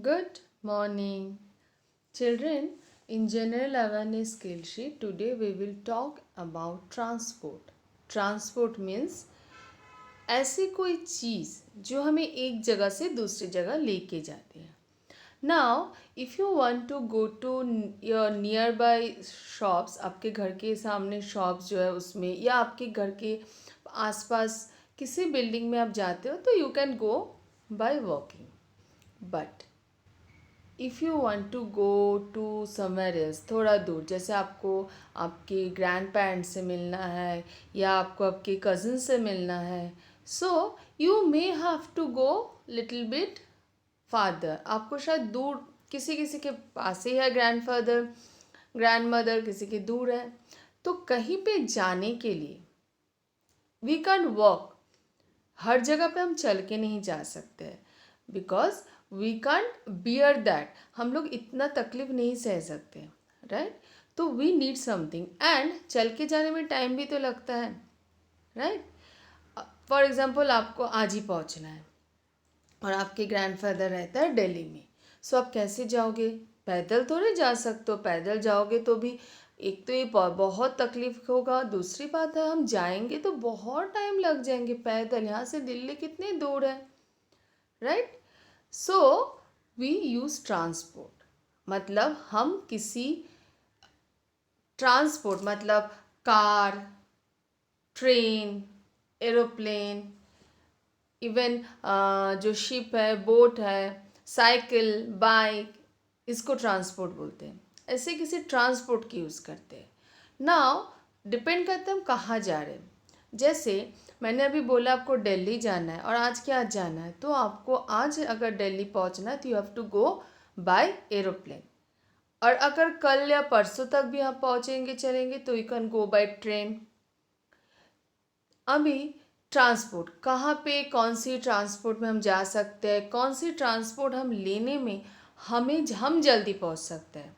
Good morning, children. In general awareness skill sheet, today we will talk about transport. Transport means ऐसी कोई चीज़ जो हमें एक जगह से दूसरी जगह लेके जाती है. Now, if you want to go to your nearby shops, आपके घर के सामने शॉप्स जो है उसमें या आपके घर के आसपास किसी बिल्डिंग में आप जाते हो तो you can go by walking. But if you want to go to somewhere else, थोड़ा दूर, जैसे आपको आपके ग्रैंड पेरेंट्स से मिलना है या आपको आपके कज़न से मिलना है, so you may have to go little bit farther. आपको शायद दूर, किसी किसी के पास ही है ग्रैंडफादर ग्रैंड मदर, किसी के दूर है. तो कहीं पे जाने के लिए वी कैन वॉक. हर जगह पे हम चल के नहीं जा सकते हैं because we can't bear that. हम लोग इतना तकलीफ नहीं सह सकते, राइट. तो वी नीड समथिंग, एंड चल के जाने में टाइम भी तो लगता है, राइट. फॉर एग्जाम्पल आपको आज ही पहुंचना है और आपके ग्रैंडफादर रहता है दिल्ली में. सो आप कैसे जाओगे? पैदल थोड़े जा सकते हो. पैदल जाओगे तो भी एक तो ये बहुत तकलीफ होगा, दूसरी बात है हम जाएंगे तो बहुत टाइम लग जाएंगे पैदल. यहाँ से दिल्ली कितनी दूर है, right. So we use transport. मतलब हम किसी ट्रांसपोर्ट मतलब कार, ट्रेन, एरोप्लेन, इवन जो शिप है, बोट है, साइकिल, बाइक, इसको ट्रांसपोर्ट बोलते हैं. ऐसे किसी ट्रांसपोर्ट की यूज़ करते हैं. नाउ डिपेंड करता है हम कहाँ जा रहे हैं. जैसे मैंने अभी बोला आपको दिल्ली जाना है और आज क्या आज जाना है, तो आपको आज अगर दिल्ली पहुंचना है तो you have to go by aeroplane. और अगर कल या परसों तक भी आप पहुंचेंगे चलेंगे तो you can go by train. अभी ट्रांसपोर्ट कहाँ पे, कौन सी ट्रांसपोर्ट में हम जा सकते हैं, कौन सी ट्रांसपोर्ट हम लेने में हम जल्दी पहुंच सकते हैं.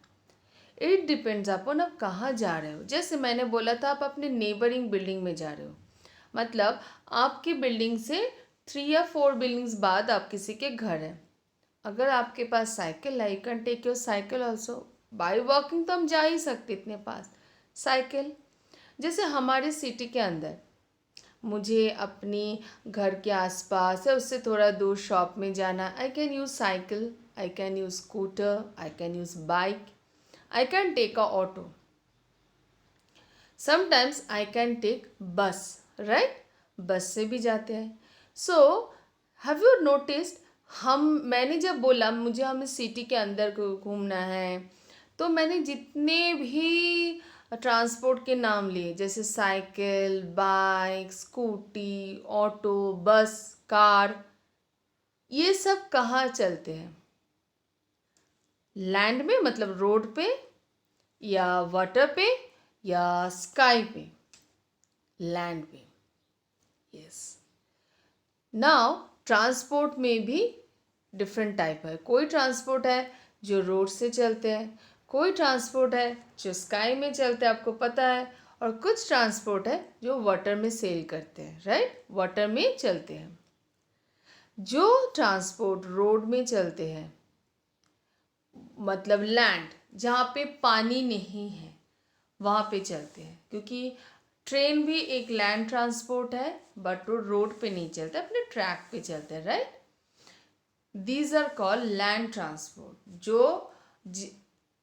इट डिपेंड्स अपॉन आप कहाँ जा रहे हो. जैसे मैंने बोला था आप अपने नेबरिंग बिल्डिंग में जा रहे हो, मतलब आपकी बिल्डिंग से 3 या 4 बिल्डिंग्स बाद आप किसी के घर है. अगर आपके पास साइकिल है, you can take your cycle also. By walking तो हम जा ही सकते इतने पास. साइकिल, जैसे हमारे सिटी के अंदर मुझे अपनी घर के आसपास या उससे थोड़ा दूर शॉप में जाना, I can use cycle, I can use scooter, I can use bike, I can take a auto, sometimes I can take bus, right. Bus से भी जाते हैं. सो हैव यू नोटिस्ड, मैंने जब बोला मुझे हमें सिटी के अंदर घूमना है तो मैंने जितने भी ट्रांसपोर्ट के नाम लिए, जैसे साइकिल, बाइक, स्कूटी, ऑटो, बस, कार, ये सब कहाँ चलते हैं? लैंड में, मतलब रोड पे, या वाटर पे, या स्काई पे? लैंड पे. यस. नाउ ट्रांसपोर्ट में भी डिफरेंट टाइप है. कोई ट्रांसपोर्ट है जो रोड से चलते हैं, कोई ट्रांसपोर्ट है जो स्काई में चलते हैं, आपको पता है, और कुछ ट्रांसपोर्ट है जो वाटर में सेल करते हैं, राइट. वाटर में चलते हैं. जो ट्रांसपोर्ट रोड में चलते हैं, मतलब लैंड, जहाँ पे पानी नहीं है वहाँ पे चलते हैं. क्योंकि ट्रेन भी एक लैंड ट्रांसपोर्ट है बट वो रोड पे नहीं चलता, अपने ट्रैक पे चलते हैं, right. These are called land transport. जो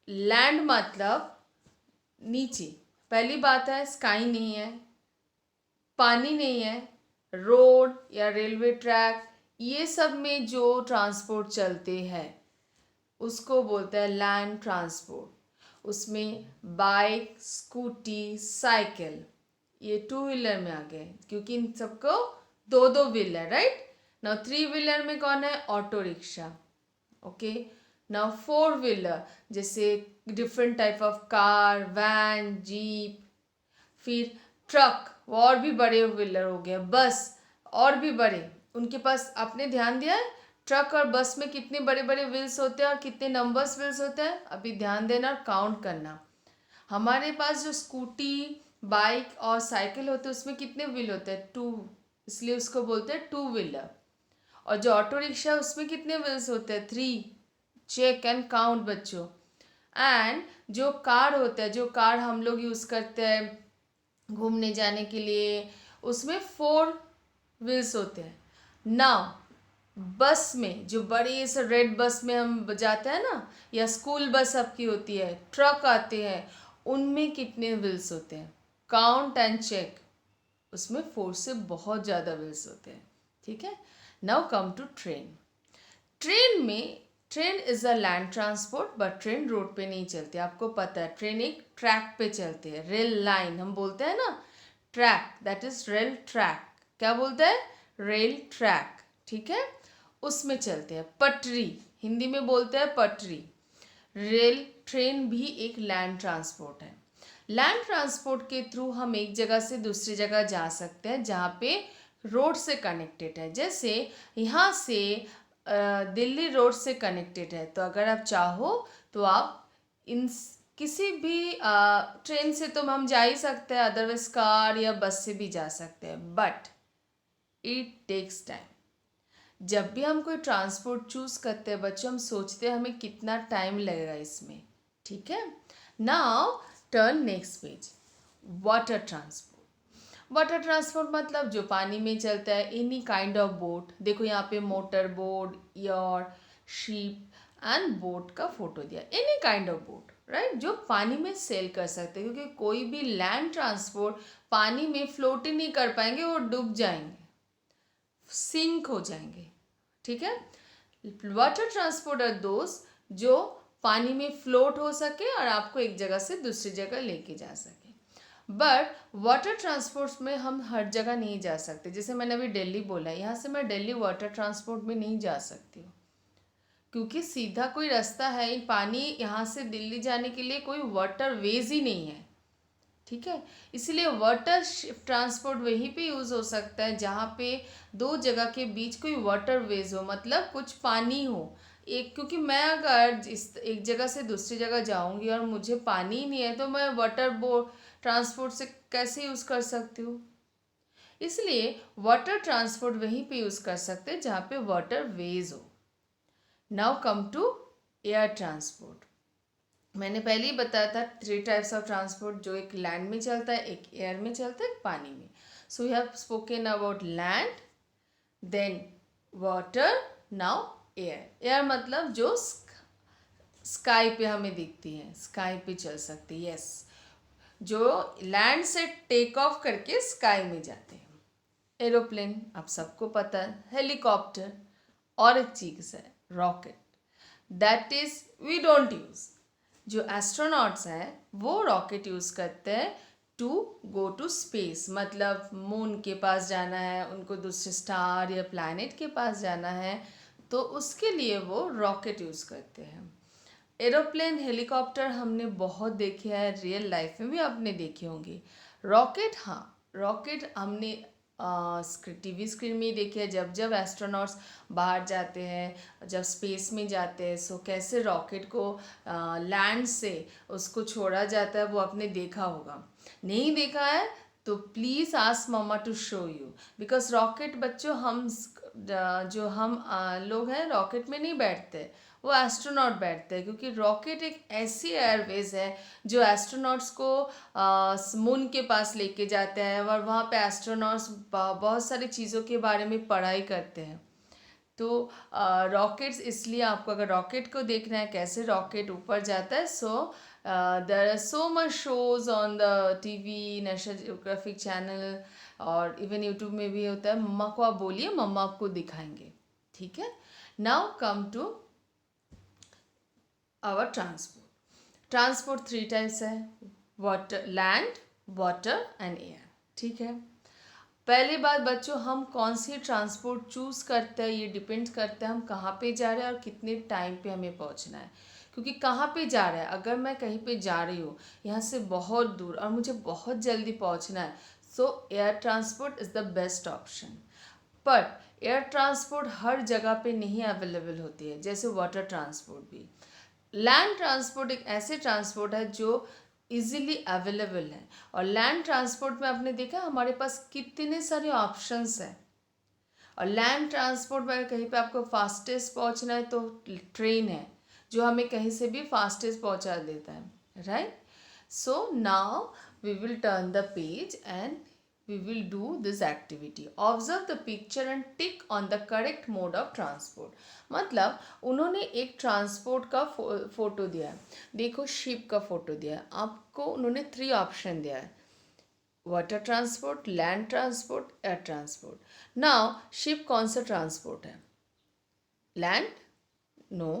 लैंड मतलब नीचे, पहली बात है स्काई नहीं है, पानी नहीं है, रोड या रेलवे ट्रैक, ये सब में जो ट्रांसपोर्ट चलते हैं उसको बोलते हैं लैंड ट्रांसपोर्ट. उसमें बाइक, स्कूटी, साइकिल, ये 2 व्हीलर में आ गए क्योंकि इन सबको 2 व्हीलर, राइट. नाउ 3 व्हीलर में कौन है? Auto rickshaw. Okay. Now 4 wheeler, जैसे different type of car, van, jeep, फिर ट्रक, वो और भी बड़े व्हीलर हो गए. बस और भी बड़े, उनके पास आपने ध्यान दिया है ट्रक और बस में कितने बड़े बड़े व्हील्स होते हैं और कितने नंबर्स व्हील्स होते हैं? अभी ध्यान देना और काउंट करना. हमारे पास जो स्कूटी, बाइक और साइकिल होते हैं उसमें कितने व्हील होते हैं? 2, इसलिए उसको बोलते हैं 2 व्हीलर. और जो ऑटो रिक्शा है उसमें कितने व्हील्स होते हैं? 3. चेक एंड काउंट बच्चों। एंड जो कार होता है, जो कार हम लोग यूज़ करते हैं घूमने जाने के लिए, उसमें 4 व्हील्स होते हैं। नाउ बस में, जो बड़ी से रेड बस में हम जाते हैं ना, या स्कूल बस आपकी होती है, ट्रक आते हैं, उनमें कितने व्हील्स होते हैं? Count and check. उसमें 4 से बहुत ज़्यादा व्हील्स होते हैं। ठीक है। Now come to train. Train में, train is a land transport, but train road पे नहीं चलती। आपको पता है ट्रेन एक ट्रैक पे चलती है, रेल लाइन हम बोलते हैं ना, track, that is rail track. क्या बोलते हैं? Rail track. ठीक है, उसमें चलते हैं। पटरी, हिंदी में बोलते हैं पटरी। रेल, ट्रेन भी एक लैंड ट्रांसपोर्ट है। लैंड ट्रांसपोर्ट के थ्रू हम एक जगह से दूसरी जगह जा सकते हैं जहाँ पे रोड से कनेक्टेड है। जैसे यहाँ से दिल्ली रोड से कनेक्टेड है, तो अगर आप चाहो तो आप इन किसी भी ट्रेन से तो हम जा ही सकते हैं, अदरवाइज कार या बस से भी जा सकते हैं, बट इट टेक्स टाइम। जब भी हम कोई ट्रांसपोर्ट चूज़ करते हैं बच्चों, हम सोचते हैं हमें कितना टाइम लगेगा इसमें। ठीक है। Now turn next page. Water transport. Water transport मतलब जो पानी में चलता है, एनी काइंड ऑफ बोट। देखो यहाँ पे motor boat, your, ship and boat का फोटो दिया। Any kind of boat, right, जो पानी में सेल कर सकते हैं, क्योंकि कोई भी लैंड ट्रांसपोर्ट पानी में फ्लोट ही नहीं कर पाएंगे, वो डूब जाएंगे, सिंक हो जाएंगे। ठीक है। वाटर ट्रांसपोर्ट आर दोस्त जो पानी में फ्लोट हो सके और आपको एक जगह से दूसरी जगह लेके जा सके। बट वाटर ट्रांसपोर्ट में हम हर जगह नहीं जा सकते। जैसे मैंने अभी दिल्ली बोला है, यहाँ से मैं दिल्ली वाटर ट्रांसपोर्ट में नहीं जा सकती हूँ, क्योंकि सीधा कोई रास्ता है ही, पानी यहाँ से दिल्ली जाने के लिए कोई वाटर वेज ही नहीं है। ठीक है। इसलिए वाटर ट्रांसपोर्ट वहीं पे यूज़ हो सकता है जहाँ पे दो जगह के बीच कोई वाटर वेज हो, मतलब कुछ पानी हो। एक, क्योंकि मैं अगर इस एक जगह से दूसरी जगह जाऊंगी और मुझे पानी ही नहीं है, तो मैं वाटर बोट ट्रांसपोर्ट से कैसे यूज़ कर सकती हूँ? इसलिए वाटर ट्रांसपोर्ट वहीं पे यूज़ कर सकते हैं जहाँ पे वाटर वेज हो। Now come to air transport. मैंने पहले ही बताया था 3 टाइप्स ऑफ ट्रांसपोर्ट, जो एक लैंड में चलता है, एक एयर में चलता है, एक पानी में। So we have spoken about land, then water, now air. Air मतलब जो स्काई पे हमें दिखती है, स्काई पे चल सकती है। यस, जो लैंड से टेक ऑफ करके स्काई में जाते हैं। एरोप्लेन आप सबको पता है, हेलीकॉप्टर, और एक चीज़ है rocket, that is we don't use. जो एस्ट्रोनॉट्स हैं वो रॉकेट यूज़ करते हैं टू गो टू स्पेस, मतलब मून के पास जाना है, उनको दूसरे स्टार या प्लैनेट के पास जाना है, तो उसके लिए वो रॉकेट यूज़ करते हैं। एरोप्लेन, हेलीकॉप्टर हमने बहुत देखे हैं, रियल लाइफ में भी आपने देखे होंगे। रॉकेट, हाँ, रॉकेट हमने टीवी स्क्रीन में ही देखे हैं, जब जब एस्ट्रोनॉट्स बाहर जाते हैं, जब स्पेस में जाते हैं, सो कैसे रॉकेट को लैंड से उसको छोड़ा जाता है, वो आपने देखा होगा। नहीं देखा है तो please ask mama to show you, because rocket बच्चों, हम जो हम लोग हैं रॉकेट में नहीं बैठते, वो एस्ट्रोनॉट बैठते हैं, क्योंकि रॉकेट एक ऐसी एयरवेज है जो एस्ट्रोनॉट्स को मून के पास लेके जाते हैं, और वहाँ पे एस्ट्रोनॉट्स बहुत सारी चीज़ों के बारे में पढ़ाई करते हैं। तो रॉकेट्स, इसलिए आपको अगर रॉकेट को देखना है कैसे रॉकेट ऊपर जाता है, so there are so much shows on the TV, National Geographic channel, और इवन यूट्यूब में भी होता है। मम्मा को आप बोलिए, मम्मा आपको दिखाएंगे। ठीक है। Now come to our transport. Transport 3 types है, water, land, water and air. ठीक है। पहली बात बच्चों, हम कौन सी ट्रांसपोर्ट चूज़ करते हैं, ये डिपेंड करता है हम कहाँ पे जा रहे हैं और कितने टाइम पे हमें पहुँचना है। क्योंकि कहाँ पे जा रहा है, अगर मैं कहीं पे जा रही हूँ यहाँ से बहुत दूर और मुझे बहुत जल्दी पहुँचना है, सो air transport is the best option. पर एयर ट्रांसपोर्ट हर जगह पे नहीं अवेलेबल होती है, जैसे वाटर ट्रांसपोर्ट भी। लैंड ट्रांसपोर्ट एक ऐसे ट्रांसपोर्ट है जो इजीली अवेलेबल है, और लैंड ट्रांसपोर्ट में आपने देखा हमारे पास कितने सारे ऑप्शंस हैं। और लैंड ट्रांसपोर्ट में कहीं पे आपको फास्टेस्ट पहुंचना है तो ट्रेन है, जो हमें कहीं से भी फास्टेस्ट पहुंचा देता है, right? So now we will turn the page and we will do this activity. Observe the picture and tick on the correct mode of transport. मतलब उन्होंने एक ट्रांसपोर्ट का फोटो दिया है. देखो शिप का फोटो दिया है आपको. उन्होंने 3 ऑप्शन दिया है, water transport, land transport, air transport. Now ship कौन सा ट्रांसपोर्ट है? Land? No.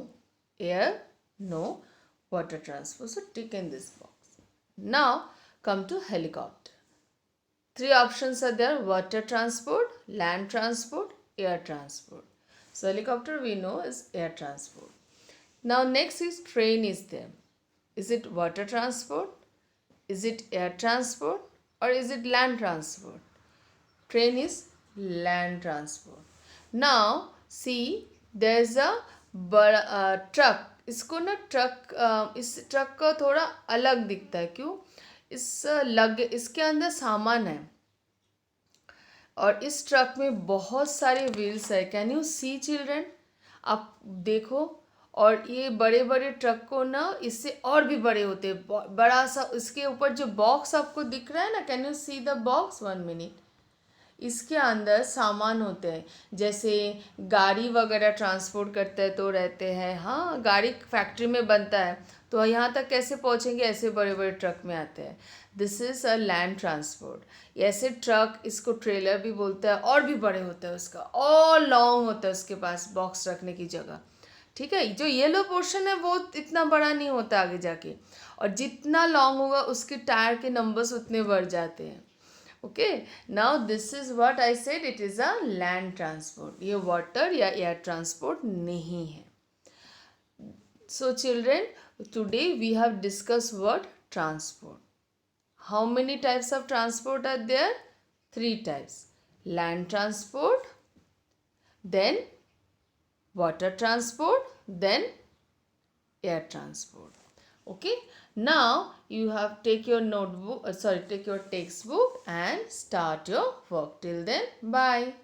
Air? No. Water transport. So tick in this box. Now come to helicopter. 3 options are there: water transport, land transport, air transport. So helicopter we know is air transport. Now next is train is there. Is it water transport? Is it air transport? Or is it land transport? Train is land transport. Now see, there's a truck. इसको ना truck, इस truck का थोड़ा अलग दिखता है. क्यों? इसके अंदर सामान है और इस ट्रक में बहुत सारे व्हील्स है. Can you see children? आप देखो. और ये बड़े बड़े ट्रक को ना इससे और भी बड़े होते हैं. बड़ा सा इसके ऊपर जो बॉक्स आपको दिख रहा है ना, can you see the box? 1 minute. इसके अंदर सामान होते हैं. जैसे गाड़ी वगैरह ट्रांसपोर्ट करते हैं तो रहते हैं. हाँ, गाड़ी फैक्ट्री में बनता है तो यहाँ तक कैसे पहुँचेंगे? ऐसे बड़े बड़े ट्रक में आते हैं. This is a land transport. ऐसे ट्रक, इसको ट्रेलर भी बोलता है, और भी बड़े होते हैं उसका, और लॉन्ग होता है उसके पास बॉक्स रखने की जगह. ठीक है, जो येलो पोर्शन है वो इतना बड़ा नहीं होता आगे जाके, और जितना लॉन्ग होगा उसके टायर के नंबर्स उतने बढ़ जाते हैं. Okay, now this is what I said, it is a land transport. ये वाटर या एयर ट्रांसपोर्ट नहीं है. So children, today we have discuss what? Transport. How many types of transport are there? 3 types. Land transport, then water transport, then air transport. Okay. Now you have take your notebook, take your textbook and start your work. Till then, bye.